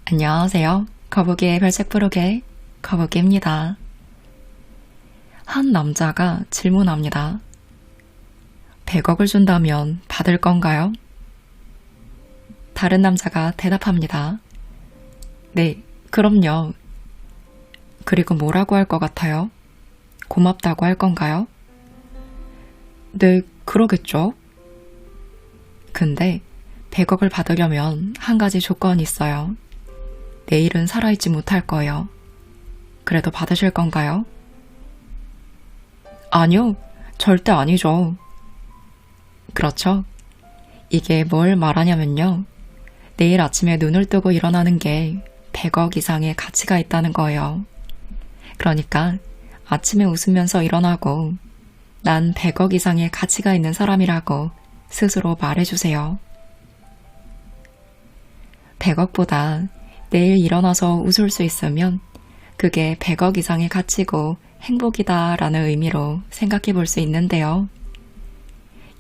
안녕하세요. 거북이의 별책 부르게 거북이입니다. 한 남자가 질문합니다. 100억을 준다면 받을 건가요? 다른 남자가 대답합니다. 네, 그럼요. 그리고 뭐라고 할 것 같아요? 고맙다고 할 건가요? 네, 그러겠죠. 근데 100억을 받으려면 한 가지 조건이 있어요. 내일은 살아있지 못할 거예요. 그래도 받으실 건가요? 아니요, 절대 아니죠. 그렇죠. 이게 뭘 말하냐면요. 내일 아침에 눈을 뜨고 일어나는 게 100억 이상의 가치가 있다는 거예요. 그러니까 아침에 웃으면서 일어나고 난 100억 이상의 가치가 있는 사람이라고 스스로 말해주세요. 100억보다 내일 일어나서 웃을 수 있으면 그게 100억 이상의 가치고 행복이다 라는 의미로 생각해 볼 수 있는데요.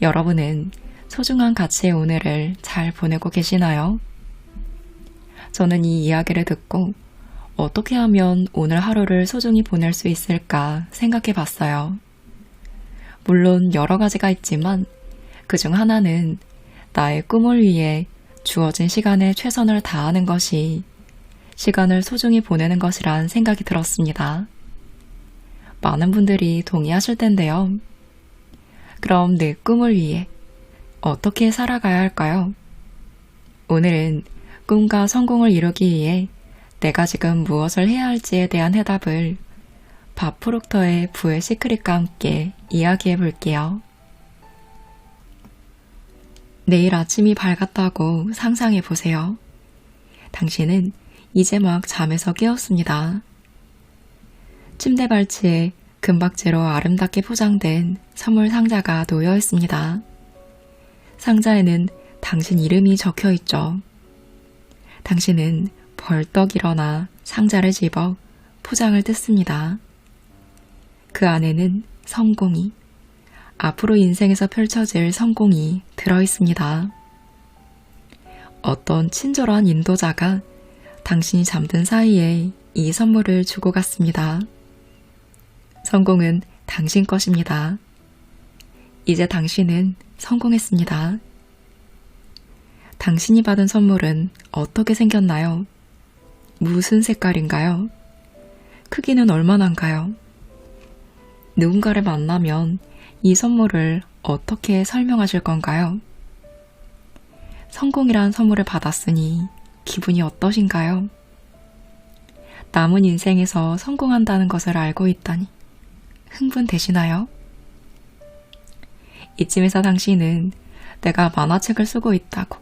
여러분은 소중한 가치의 오늘을 잘 보내고 계시나요? 저는 이 이야기를 듣고 어떻게 하면 오늘 하루를 소중히 보낼 수 있을까 생각해 봤어요. 물론 여러 가지가 있지만 그중 하나는 나의 꿈을 위해 주어진 시간에 최선을 다하는 것이 시간을 소중히 보내는 것이란 생각이 들었습니다. 많은 분들이 동의하실 텐데요. 그럼 내 꿈을 위해 어떻게 살아가야 할까요? 오늘은 꿈과 성공을 이루기 위해 내가 지금 무엇을 해야 할지에 대한 해답을 밥 프록터의 부의 시크릿과 함께 이야기해 볼게요. 내일 아침이 밝았다고 상상해 보세요. 당신은 이제 막 잠에서 깨었습니다. 침대 발치에 금박지로 아름답게 포장된 선물 상자가 놓여 있습니다. 상자에는 당신 이름이 적혀 있죠. 당신은 벌떡 일어나 상자를 집어 포장을 뜯습니다. 그 안에는 성공이, 앞으로 인생에서 펼쳐질 성공이 들어있습니다. 어떤 친절한 인도자가 당신이 잠든 사이에 이 선물을 주고 갔습니다. 성공은 당신 것입니다. 이제 당신은 성공했습니다. 당신이 받은 선물은 어떻게 생겼나요? 무슨 색깔인가요? 크기는 얼마나인가요? 누군가를 만나면 이 선물을 어떻게 설명하실 건가요? 성공이란 선물을 받았으니 기분이 어떠신가요? 남은 인생에서 성공한다는 것을 알고 있다니 흥분되시나요? 이쯤에서 당신은 내가 만화책을 쓰고 있다고,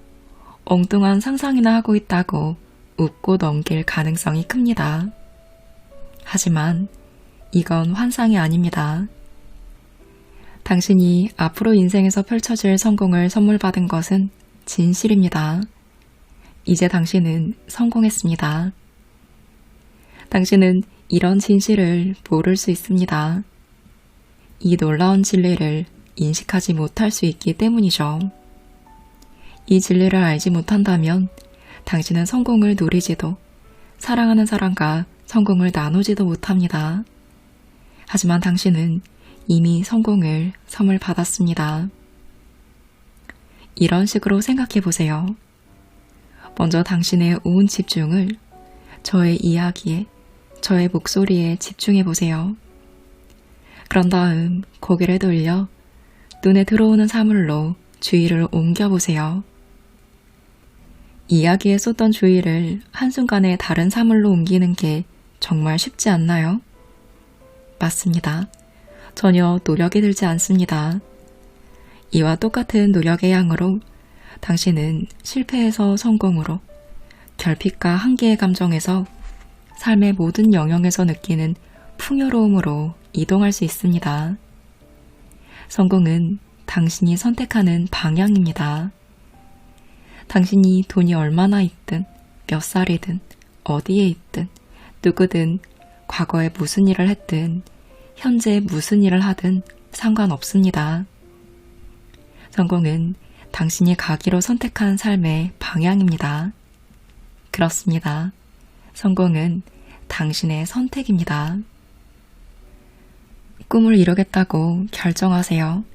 엉뚱한 상상이나 하고 있다고 웃고 넘길 가능성이 큽니다. 하지만 이건 환상이 아닙니다. 당신이 앞으로 인생에서 펼쳐질 성공을 선물 받은 것은 진실입니다. 이제 당신은 성공했습니다. 당신은 이런 진실을 모를 수 있습니다. 이 놀라운 진리를 인식하지 못할 수 있기 때문이죠. 이 진리를 알지 못한다면 당신은 성공을 누리지도 사랑하는 사람과 성공을 나누지도 못합니다. 하지만 당신은 이미 성공을 선물 받았습니다. 이런 식으로 생각해 보세요. 먼저 당신의 온 집중을 저의 이야기에, 저의 목소리에 집중해 보세요. 그런 다음 고개를 돌려 눈에 들어오는 사물로 주의를 옮겨 보세요. 이야기에 쏟던 주의를 한순간에 다른 사물로 옮기는 게 정말 쉽지 않나요? 맞습니다. 전혀 노력이 들지 않습니다. 이와 똑같은 노력의 양으로 당신은 실패에서 성공으로, 결핍과 한계의 감정에서 삶의 모든 영역에서 느끼는 풍요로움으로 이동할 수 있습니다. 성공은 당신이 선택하는 방향입니다. 당신이 돈이 얼마나 있든, 몇 살이든, 어디에 있든, 누구든, 과거에 무슨 일을 했든, 현재 무슨 일을 하든 상관없습니다. 성공은 당신이 가기로 선택한 삶의 방향입니다. 그렇습니다. 성공은 당신의 선택입니다. 꿈을 이루겠다고 결정하세요.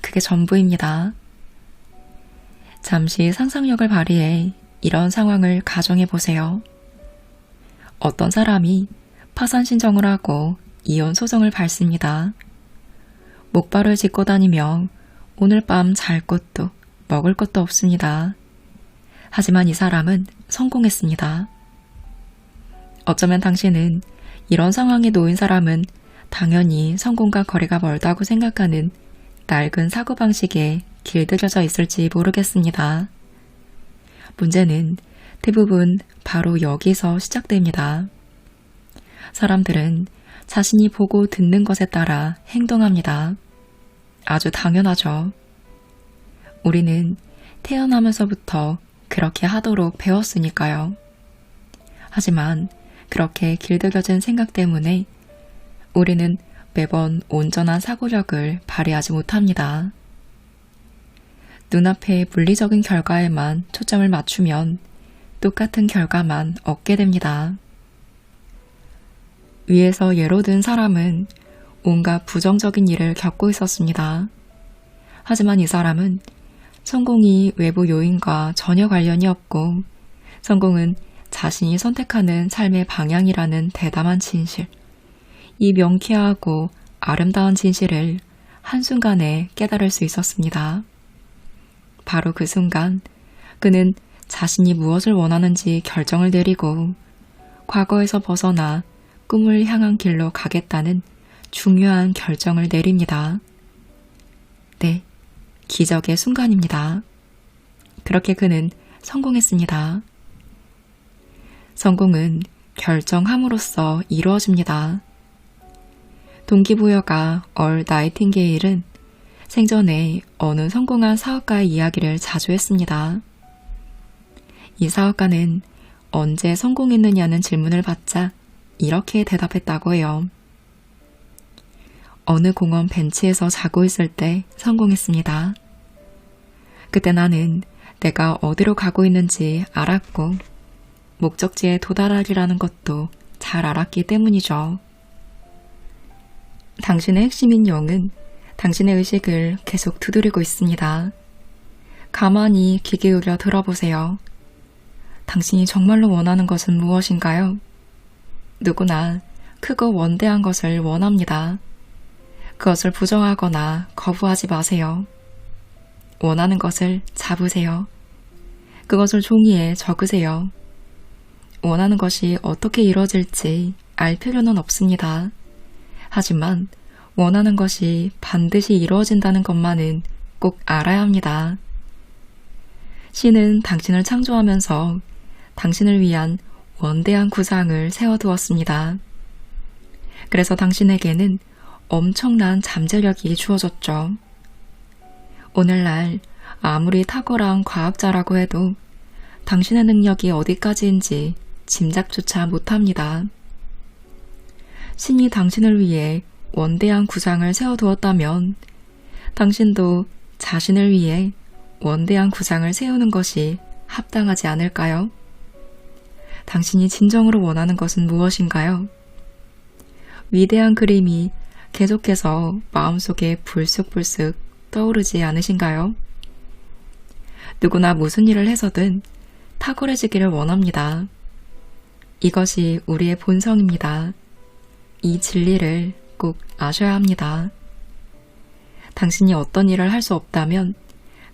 그게 전부입니다. 잠시 상상력을 발휘해 이런 상황을 가정해 보세요. 어떤 사람이 파산 신청을 하고 이혼 소송을 밟습니다. 목발을 짚고 다니며 오늘 밤 잘 곳도 먹을 것도 없습니다. 하지만 이 사람은 성공했습니다. 어쩌면 당신은 이런 상황에 놓인 사람은 당연히 성공과 거리가 멀다고 생각하는 낡은 사고방식에 길들여져 있을지 모르겠습니다. 문제는 대부분 바로 여기서 시작됩니다. 사람들은 자신이 보고 듣는 것에 따라 행동합니다. 아주 당연하죠. 우리는 태어나면서부터 그렇게 하도록 배웠으니까요. 하지만 그렇게 길들여진 생각 때문에 우리는 매번 온전한 사고력을 발휘하지 못합니다. 눈앞의 물리적인 결과에만 초점을 맞추면 똑같은 결과만 얻게 됩니다. 위에서 예로 든 사람은 온갖 부정적인 일을 겪고 있었습니다. 하지만 이 사람은 성공이 외부 요인과 전혀 관련이 없고 성공은 자신이 선택하는 삶의 방향이라는 대담한 진실, 이 명쾌하고 아름다운 진실을 한순간에 깨달을 수 있었습니다. 바로 그 순간 그는 자신이 무엇을 원하는지 결정을 내리고 과거에서 벗어나 꿈을 향한 길로 가겠다는 중요한 결정을 내립니다. 네, 기적의 순간입니다. 그렇게 그는 성공했습니다. 성공은 결정함으로써 이루어집니다. 동기부여가 얼 나이팅게일은 생전에 어느 성공한 사업가의 이야기를 자주 했습니다. 이 사업가는 언제 성공했느냐는 질문을 받자 이렇게 대답했다고 해요. 어느 공원 벤치에서 자고 있을 때 성공했습니다. 그때 나는 내가 어디로 가고 있는지 알았고 목적지에 도달하리라는 것도 잘 알았기 때문이죠. 당신의 핵심인 영은 당신의 의식을 계속 두드리고 있습니다. 가만히 귀 기울여 들어보세요. 당신이 정말로 원하는 것은 무엇인가요? 누구나 크고 원대한 것을 원합니다. 그것을 부정하거나 거부하지 마세요. 원하는 것을 잡으세요. 그것을 종이에 적으세요. 원하는 것이 어떻게 이루어질지 알 필요는 없습니다. 하지만 원하는 것이 반드시 이루어진다는 것만은 꼭 알아야 합니다. 신은 당신을 창조하면서 당신을 위한 원대한 구상을 세워두었습니다. 그래서 당신에게는 엄청난 잠재력이 주어졌죠. 오늘날 아무리 탁월한 과학자라고 해도 당신의 능력이 어디까지인지 짐작조차 못합니다. 신이 당신을 위해 원대한 구상을 세워두었다면 당신도 자신을 위해 원대한 구상을 세우는 것이 합당하지 않을까요? 당신이 진정으로 원하는 것은 무엇인가요? 위대한 그림이 계속해서 마음속에 불쑥불쑥 떠오르지 않으신가요? 누구나 무슨 일을 해서든 탁월해지기를 원합니다. 이것이 우리의 본성입니다. 이 진리를 꼭 아셔야 합니다. 당신이 어떤 일을 할 수 없다면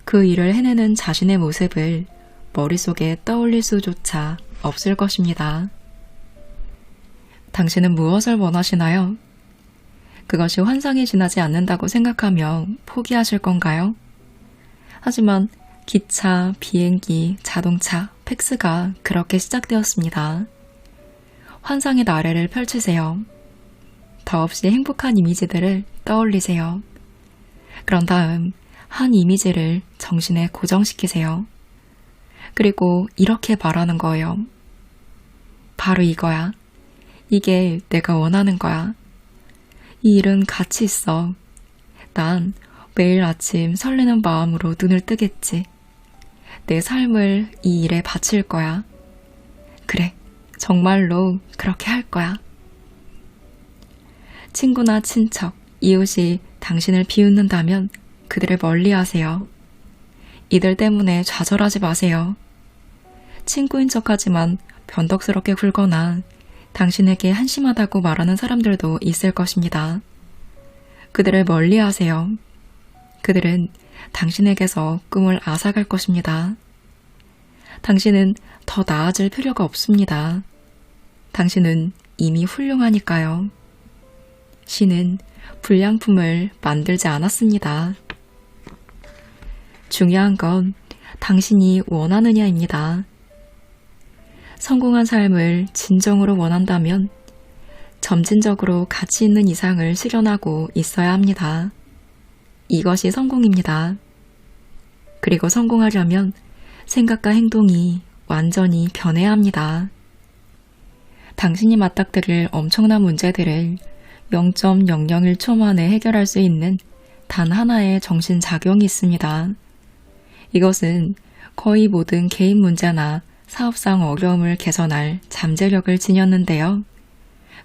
그 일을 해내는 자신의 모습을 머릿속에 떠올릴 수조차 없을 것입니다. 당신은 무엇을 원하시나요? 그것이 환상에 지나지 않는다고 생각하며 포기하실 건가요? 하지만 기차, 비행기, 자동차, 팩스가 그렇게 시작되었습니다. 환상의 나래를 펼치세요. 더없이 행복한 이미지들을 떠올리세요. 그런 다음 한 이미지를 정신에 고정시키세요. 그리고 이렇게 말하는 거예요. 바로 이거야. 이게 내가 원하는 거야. 이 일은 가치 있어. 난 매일 아침 설레는 마음으로 눈을 뜨겠지. 내 삶을 이 일에 바칠 거야. 그래, 정말로 그렇게 할 거야. 친구나 친척, 이웃이 당신을 비웃는다면 그들을 멀리하세요. 이들 때문에 좌절하지 마세요. 친구인 척하지만 변덕스럽게 굴거나 당신에게 한심하다고 말하는 사람들도 있을 것입니다. 그들을 멀리하세요. 그들은 당신에게서 꿈을 앗아갈 것입니다. 당신은 더 나아질 필요가 없습니다. 당신은 이미 훌륭하니까요. 신은 불량품을 만들지 않았습니다. 중요한 건 당신이 원하느냐입니다. 성공한 삶을 진정으로 원한다면 점진적으로 가치 있는 이상을 실현하고 있어야 합니다. 이것이 성공입니다. 그리고 성공하려면 생각과 행동이 완전히 변해야 합니다. 당신이 맞닥뜨릴 엄청난 문제들을 0.001초 만에 해결할 수 있는 단 하나의 정신작용이 있습니다. 이것은 거의 모든 개인 문제나 사업상 어려움을 개선할 잠재력을 지녔는데요.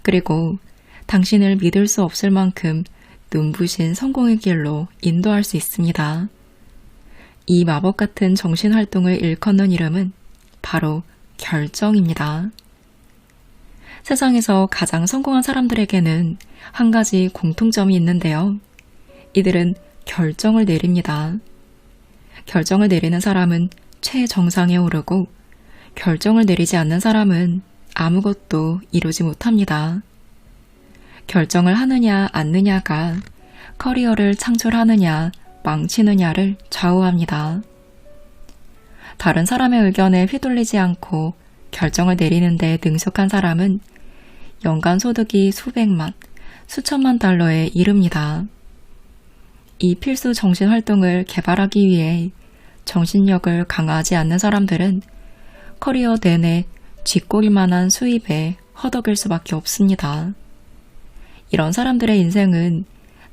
그리고 당신을 믿을 수 없을 만큼 눈부신 성공의 길로 인도할 수 있습니다. 이 마법 같은 정신활동을 일컫는 이름은 바로 결정입니다. 세상에서 가장 성공한 사람들에게는 한 가지 공통점이 있는데요. 이들은 결정을 내립니다. 결정을 내리는 사람은 최정상에 오르고 결정을 내리지 않는 사람은 아무것도 이루지 못합니다. 결정을 하느냐 않느냐가 커리어를 창출하느냐 망치느냐를 좌우합니다. 다른 사람의 의견에 휘둘리지 않고 결정을 내리는데 능숙한 사람은 연간 소득이 수백만, 수천만 달러에 이릅니다. 이 필수 정신활동을 개발하기 위해 정신력을 강화하지 않는 사람들은 커리어 내내 쥐꼬리만한 수입에 허덕일 수밖에 없습니다. 이런 사람들의 인생은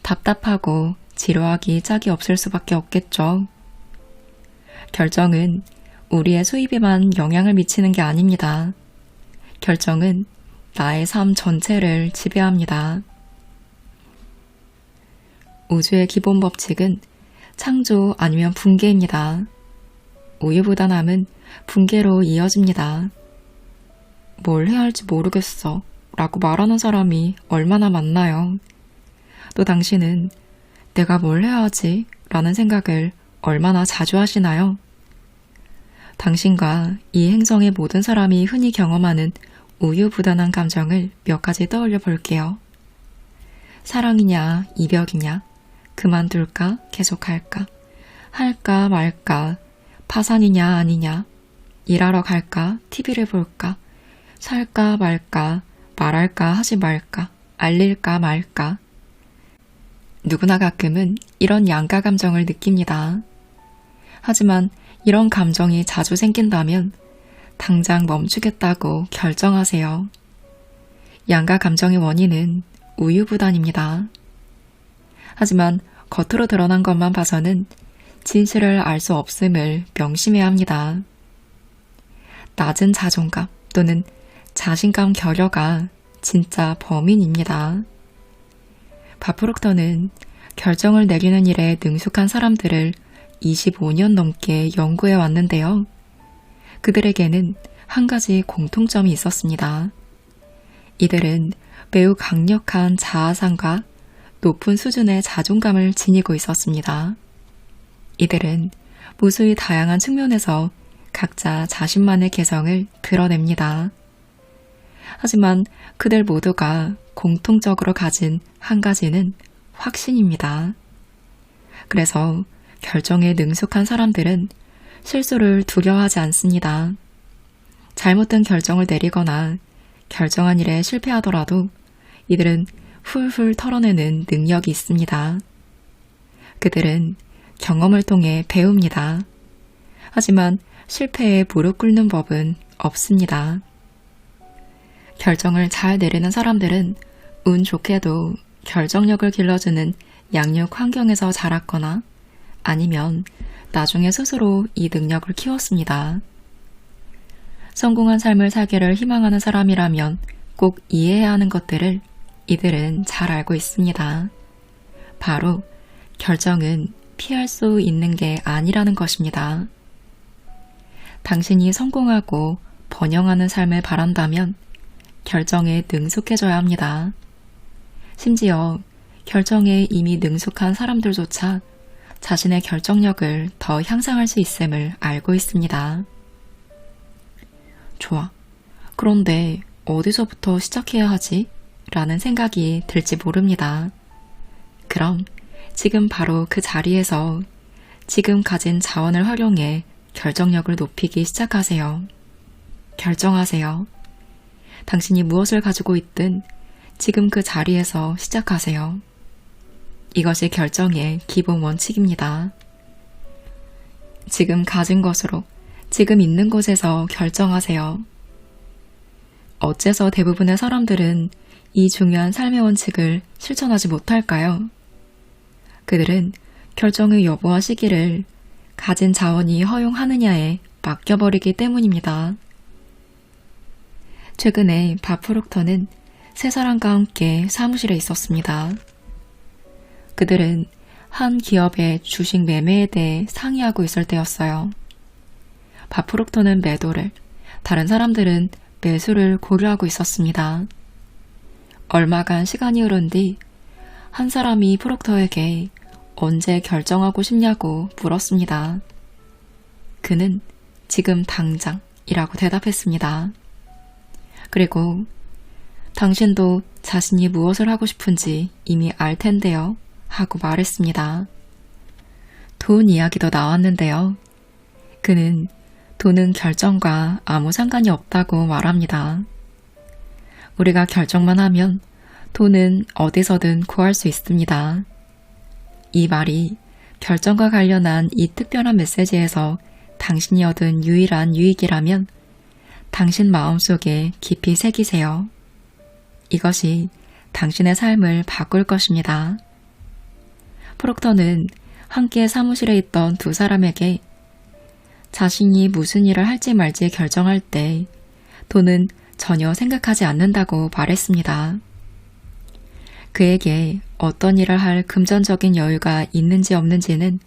답답하고 지루하기 짝이 없을 수밖에 없겠죠. 결정은 우리의 수입에만 영향을 미치는 게 아닙니다. 결정은 나의 삶 전체를 지배합니다. 우주의 기본 법칙은 창조 아니면 붕괴입니다. 우유부단함은 붕괴로 이어집니다. 뭘 해야 할지 모르겠어 라고 말하는 사람이 얼마나 많나요? 또 당신은 내가 뭘 해야 하지? 라는 생각을 얼마나 자주 하시나요? 당신과 이 행성의 모든 사람이 흔히 경험하는 우유부단한 감정을 몇 가지 떠올려 볼게요. 사랑이냐, 이별이냐, 그만둘까, 계속할까, 할까 말까, 파산이냐 아니냐, 일하러 갈까, TV를 볼까, 살까 말까, 말할까 하지 말까, 알릴까 말까. 누구나 가끔은 이런 양가 감정을 느낍니다. 하지만 이런 감정이 자주 생긴다면 당장 멈추겠다고 결정하세요. 양가 감정의 원인은 우유부단입니다. 하지만 겉으로 드러난 것만 봐서는 진실을 알 수 없음을 명심해야 합니다. 낮은 자존감 또는 자신감 결여가 진짜 범인입니다. 바프록터는 결정을 내리는 일에 능숙한 사람들을 25년 넘게 연구해 왔는데요. 그들에게는 한 가지 공통점이 있었습니다. 이들은 매우 강력한 자아상과 높은 수준의 자존감을 지니고 있었습니다. 이들은 무수히 다양한 측면에서 각자 자신만의 개성을 드러냅니다. 하지만 그들 모두가 공통적으로 가진 한 가지는 확신입니다. 그래서 결정에 능숙한 사람들은 실수를 두려워하지 않습니다. 잘못된 결정을 내리거나 결정한 일에 실패하더라도 이들은 훌훌 털어내는 능력이 있습니다. 그들은 경험을 통해 배웁니다. 하지만 실패에 무릎 꿇는 법은 없습니다. 결정을 잘 내리는 사람들은 운 좋게도 결정력을 길러주는 양육 환경에서 자랐거나 아니면 나중에 스스로 이 능력을 키웠습니다. 성공한 삶을 살기를 희망하는 사람이라면 꼭 이해해야 하는 것들을 이들은 잘 알고 있습니다. 바로 결정은 피할 수 있는 게 아니라는 것입니다. 당신이 성공하고 번영하는 삶을 바란다면 결정에 능숙해져야 합니다. 심지어 결정에 이미 능숙한 사람들조차 자신의 결정력을 더 향상할 수 있음을 알고 있습니다. 좋아. 그런데 어디서부터 시작해야 하지? 라는 생각이 들지 모릅니다. 그럼 지금 바로 그 자리에서 지금 가진 자원을 활용해 결정력을 높이기 시작하세요. 결정하세요. 당신이 무엇을 가지고 있든 지금 그 자리에서 시작하세요. 이것이 결정의 기본 원칙입니다. 지금 가진 것으로 지금 있는 곳에서 결정하세요. 어째서 대부분의 사람들은 이 중요한 삶의 원칙을 실천하지 못할까요? 그들은 결정의 여부와 시기를 가진 자원이 허용하느냐에 맡겨버리기 때문입니다. 최근에 밥 프록터는 세 사람과 함께 사무실에 있었습니다. 그들은 한 기업의 주식 매매에 대해 상의하고 있을 때였어요. 밥 프록터는 매도를, 다른 사람들은 매수를 고려하고 있었습니다. 얼마간 시간이 흐른 뒤 한 사람이 프록터에게 언제 결정하고 싶냐고 물었습니다. 그는 지금 당장이라고 대답했습니다. 그리고 당신도 자신이 무엇을 하고 싶은지 이미 알 텐데요. 하고 말했습니다. 돈 이야기도 나왔는데요. 그는 돈은 결정과 아무 상관이 없다고 말합니다. 우리가 결정만 하면 돈은 어디서든 구할 수 있습니다. 이 말이 결정과 관련한 이 특별한 메시지에서 당신이 얻은 유일한 유익이라면 당신 마음속에 깊이 새기세요. 이것이 당신의 삶을 바꿀 것입니다. 프록터는 함께 사무실에 있던 두 사람에게 자신이 무슨 일을 할지 말지 결정할 때 돈은 전혀 생각하지 않는다고 말했습니다. 그에게 어떤 일을 할 금전적인 여유가 있는지 없는지는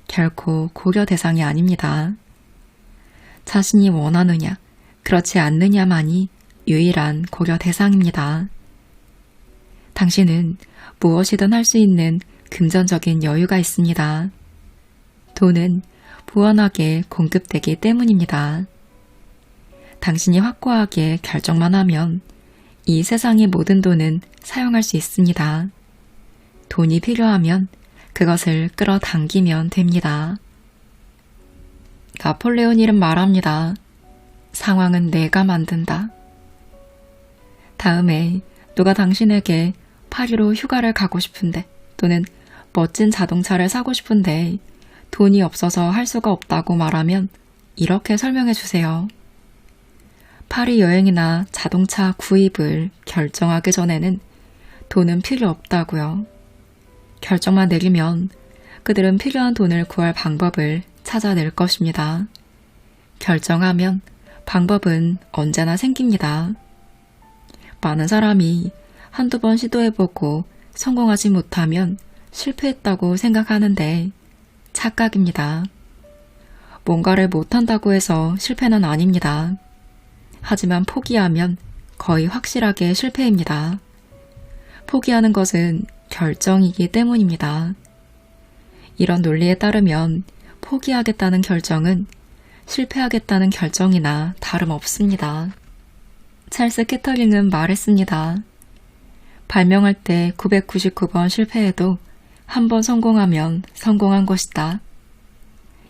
결코 고려 대상이 아닙니다. 자신이 원하느냐, 그렇지 않느냐만이 유일한 고려 대상입니다. 당신은 무엇이든 할 수 있는 금전적인 여유가 있습니다. 돈은 무한하게 공급되기 때문입니다. 당신이 확고하게 결정만 하면 이 세상의 모든 돈은 사용할 수 있습니다. 돈이 필요하면 그것을 끌어당기면 됩니다. 나폴레온 힐은 말합니다. 상황은 내가 만든다. 다음에 누가 당신에게 파리로 휴가를 가고 싶은데 또는 멋진 자동차를 사고 싶은데 돈이 없어서 할 수가 없다고 말하면 이렇게 설명해 주세요. 파리 여행이나 자동차 구입을 결정하기 전에는 돈은 필요 없다고요. 결정만 내리면 그들은 필요한 돈을 구할 방법을 찾아낼 것입니다. 결정하면 방법은 언제나 생깁니다. 많은 사람이 한두 번 시도해보고 성공하지 못하면 실패했다고 생각하는데 착각입니다. 뭔가를 못한다고 해서 실패는 아닙니다. 하지만 포기하면 거의 확실하게 실패입니다. 포기하는 것은 결정이기 때문입니다. 이런 논리에 따르면 포기하겠다는 결정은 실패하겠다는 결정이나 다름없습니다. 찰스 캐터링은 말했습니다. 발명할 때 999번 실패해도 한 번 성공하면 성공한 것이다.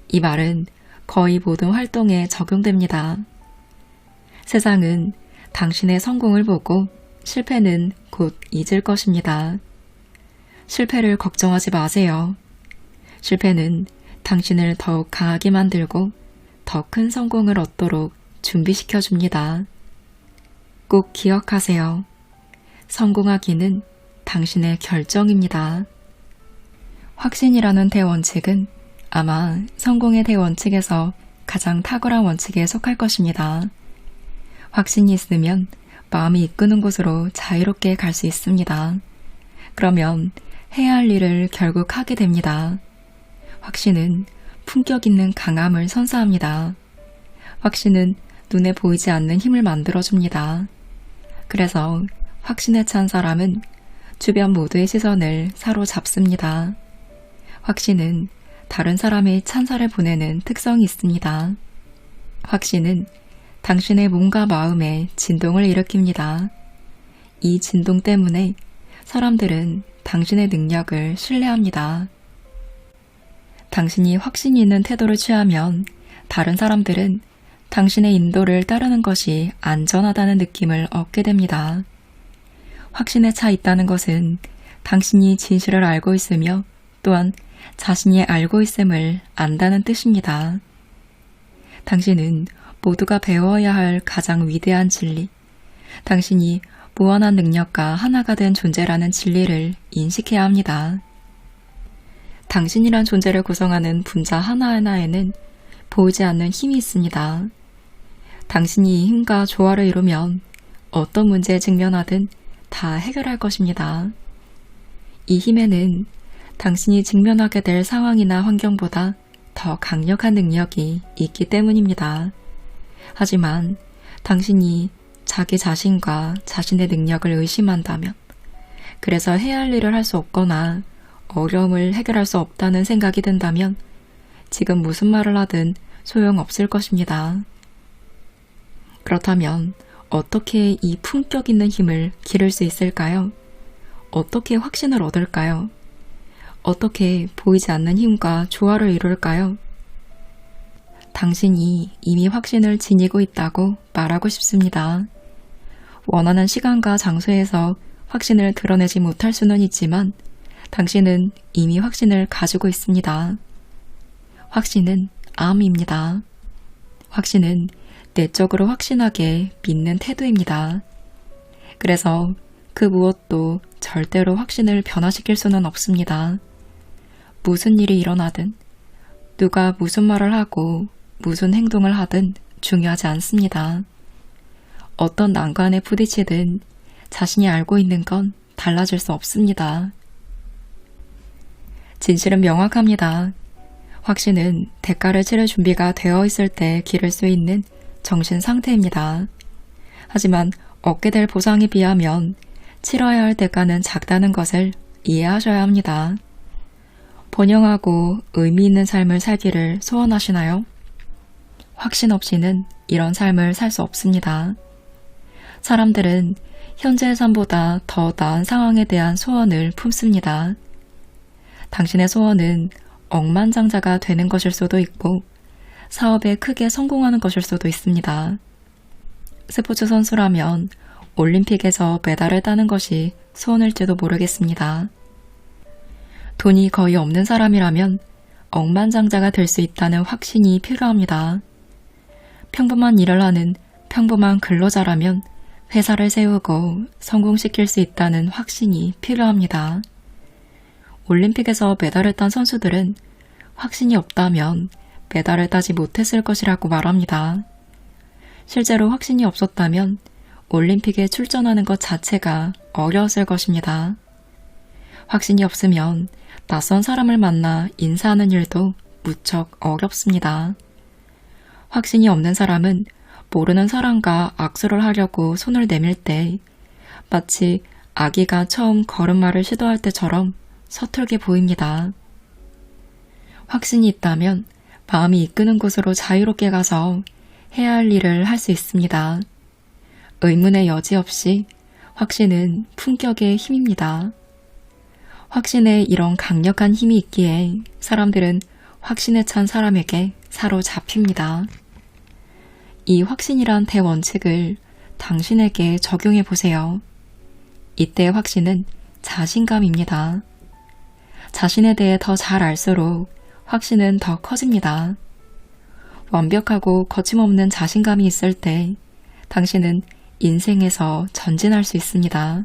이 말은 거의 모든 활동에 적용됩니다. 세상은 당신의 성공을 보고 실패는 곧 잊을 것입니다. 실패를 걱정하지 마세요. 실패는 당신을 더욱 강하게 만들고 더 큰 성공을 얻도록 준비시켜 줍니다. 꼭 기억하세요. 성공하기는 당신의 결정입니다. 확신이라는 대원칙은 아마 성공의 대원칙에서 가장 탁월한 원칙에 속할 것입니다. 확신이 있으면 마음이 이끄는 곳으로 자유롭게 갈 수 있습니다. 그러면 해야 할 일을 결국 하게 됩니다. 확신은 품격 있는 강함을 선사합니다. 확신은 눈에 보이지 않는 힘을 만들어줍니다. 그래서 확신에 찬 사람은 주변 모두의 시선을 사로잡습니다. 확신은 다른 사람의 찬사를 보내는 특성이 있습니다. 확신은 당신의 몸과 마음에 진동을 일으킵니다. 이 진동 때문에 사람들은 당신의 능력을 신뢰합니다. 당신이 확신이 있는 태도를 취하면 다른 사람들은 당신의 인도를 따르는 것이 안전하다는 느낌을 얻게 됩니다. 확신에 차 있다는 것은 당신이 진실을 알고 있으며 또한 자신이 알고 있음을 안다는 뜻입니다. 당신은 모두가 배워야 할 가장 위대한 진리, 당신이 무한한 능력과 하나가 된 존재라는 진리를 인식해야 합니다. 당신이란 존재를 구성하는 분자 하나하나에는 보이지 않는 힘이 있습니다. 당신이 이 힘과 조화를 이루면 어떤 문제에 직면하든 다 해결할 것입니다. 이 힘에는 당신이 직면하게 될 상황이나 환경보다 더 강력한 능력이 있기 때문입니다. 하지만 당신이 자기 자신과 자신의 능력을 의심한다면, 그래서 해야 할 일을 할 수 없거나 어려움을 해결할 수 없다는 생각이 든다면 지금 무슨 말을 하든 소용없을 것입니다. 그렇다면 어떻게 이 품격 있는 힘을 기를 수 있을까요? 어떻게 확신을 얻을까요? 어떻게 보이지 않는 힘과 조화를 이룰까요? 당신이 이미 확신을 지니고 있다고 말하고 싶습니다. 원하는 시간과 장소에서 확신을 드러내지 못할 수는 있지만 당신은 이미 확신을 가지고 있습니다. 확신은 암입니다. 확신은 내적으로 확신하게 믿는 태도입니다. 그래서 그 무엇도 절대로 확신을 변화시킬 수는 없습니다. 무슨 일이 일어나든, 누가 무슨 말을 하고 무슨 행동을 하든 중요하지 않습니다. 어떤 난관에 부딪히든 자신이 알고 있는 건 달라질 수 없습니다. 진실은 명확합니다. 확신은 대가를 치를 준비가 되어 있을 때 기를 수 있는 정신 상태입니다. 하지만 얻게 될 보상에 비하면 치러야 할 대가는 작다는 것을 이해하셔야 합니다. 번영하고 의미 있는 삶을 살기를 소원하시나요? 확신 없이는 이런 삶을 살 수 없습니다. 사람들은 현재의 삶보다 더 나은 상황에 대한 소원을 품습니다. 당신의 소원은 억만장자가 되는 것일 수도 있고 사업에 크게 성공하는 것일 수도 있습니다. 스포츠 선수라면 올림픽에서 메달을 따는 것이 소원일지도 모르겠습니다. 돈이 거의 없는 사람이라면 억만장자가 될 수 있다는 확신이 필요합니다. 평범한 일을 하는 평범한 근로자라면 회사를 세우고 성공시킬 수 있다는 확신이 필요합니다. 올림픽에서 메달을 딴 선수들은 확신이 없다면 메달을 따지 못했을 것이라고 말합니다. 실제로 확신이 없었다면 올림픽에 출전하는 것 자체가 어려웠을 것입니다. 확신이 없으면 낯선 사람을 만나 인사하는 일도 무척 어렵습니다. 확신이 없는 사람은 모르는 사람과 악수를 하려고 손을 내밀 때 마치 아기가 처음 걸음마를 시도할 때처럼 서툴게 보입니다. 확신이 있다면 마음이 이끄는 곳으로 자유롭게 가서 해야 할 일을 할 수 있습니다. 의문의 여지 없이 확신은 품격의 힘입니다. 확신에 이런 강력한 힘이 있기에 사람들은 확신에 찬 사람에게 사로잡힙니다. 이 확신이란 대원칙을 당신에게 적용해 보세요. 이때의 확신은 자신감입니다. 자신에 대해 더 잘 알수록 확신은 더 커집니다. 완벽하고 거침없는 자신감이 있을 때 당신은 인생에서 전진할 수 있습니다.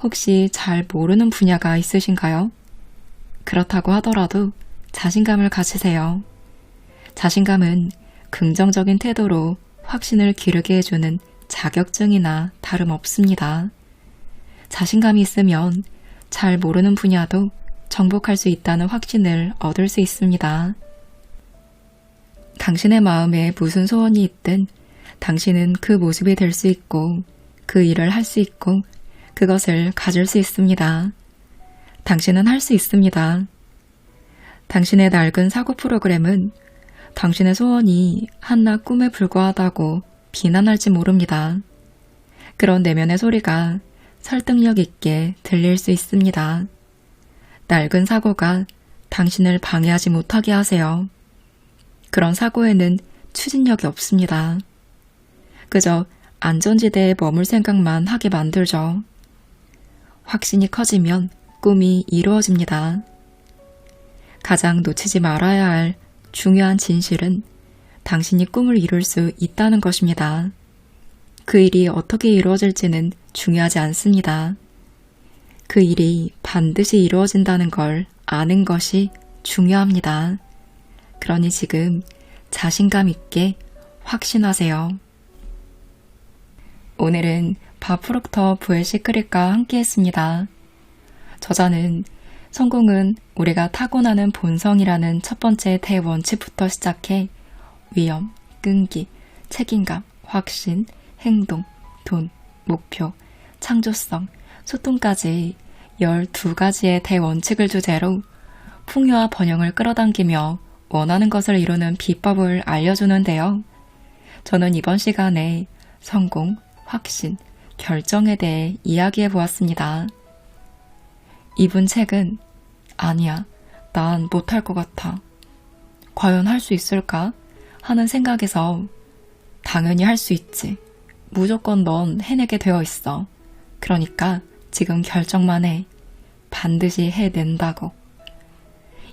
혹시 잘 모르는 분야가 있으신가요? 그렇다고 하더라도 자신감을 가지세요. 자신감은 긍정적인 태도로 확신을 기르게 해주는 자격증이나 다름없습니다. 자신감이 있으면 잘 모르는 분야도 정복할 수 있다는 확신을 얻을 수 있습니다. 당신의 마음에 무슨 소원이 있든 당신은 그 모습이 될 수 있고 그 일을 할 수 있고 그것을 가질 수 있습니다. 당신은 할 수 있습니다. 당신의 낡은 사고 프로그램은 당신의 소원이 한낱 꿈에 불과하다고 비난할지 모릅니다. 그런 내면의 소리가 설득력 있게 들릴 수 있습니다. 낡은 사고가 당신을 방해하지 못하게 하세요. 그런 사고에는 추진력이 없습니다. 그저 안전지대에 머물 생각만 하게 만들죠. 확신이 커지면 꿈이 이루어집니다. 가장 놓치지 말아야 할 중요한 진실은 당신이 꿈을 이룰 수 있다는 것입니다. 그 일이 어떻게 이루어질지는 중요하지 않습니다. 그 일이 반드시 이루어진다는 걸 아는 것이 중요합니다. 그러니 지금 자신감 있게 확신하세요. 오늘은 밥 프록터 부의 시크릿과 함께 했습니다. 저자는 성공은 우리가 타고나는 본성이라는 첫 번째 대원칙부터 시작해 위험, 끈기, 책임감, 확신, 행동, 돈, 목표, 창조성, 소통까지 12가지의 대원칙을 주제로 풍요와 번영을 끌어당기며 원하는 것을 이루는 비법을 알려주는데요. 저는 이번 시간에 성공, 확신, 결정에 대해 이야기해 보았습니다. 이분 책은 아니야, 난 못할 것 같아. 과연 할 수 있을까? 하는 생각에서 당연히 할 수 있지. 무조건 넌 해내게 되어 있어. 그러니까 지금 결정만 해. 반드시 해낸다고.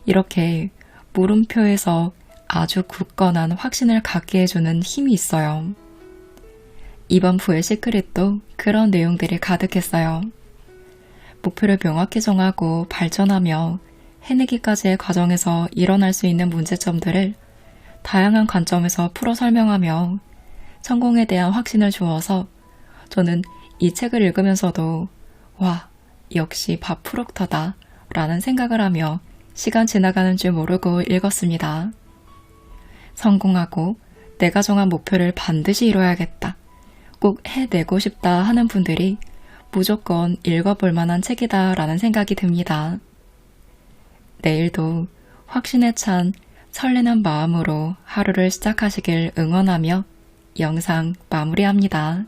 이렇게 물음표에서 아주 굳건한 확신을 갖게 해주는 힘이 있어요. 이번 부의 시크릿도 그런 내용들이 가득했어요. 목표를 명확히 정하고 발전하며 해내기까지의 과정에서 일어날 수 있는 문제점들을 다양한 관점에서 풀어 설명하며 성공에 대한 확신을 주어서 저는 이 책을 읽으면서도 와, 역시 밥 프록터다 라는 생각을 하며 시간 지나가는 줄 모르고 읽었습니다. 성공하고 내가 정한 목표를 반드시 이뤄야겠다. 꼭 해내고 싶다 하는 분들이 무조건 읽어볼 만한 책이다 라는 생각이 듭니다. 내일도 확신에 찬 설레는 마음으로 하루를 시작하시길 응원하며 영상 마무리합니다.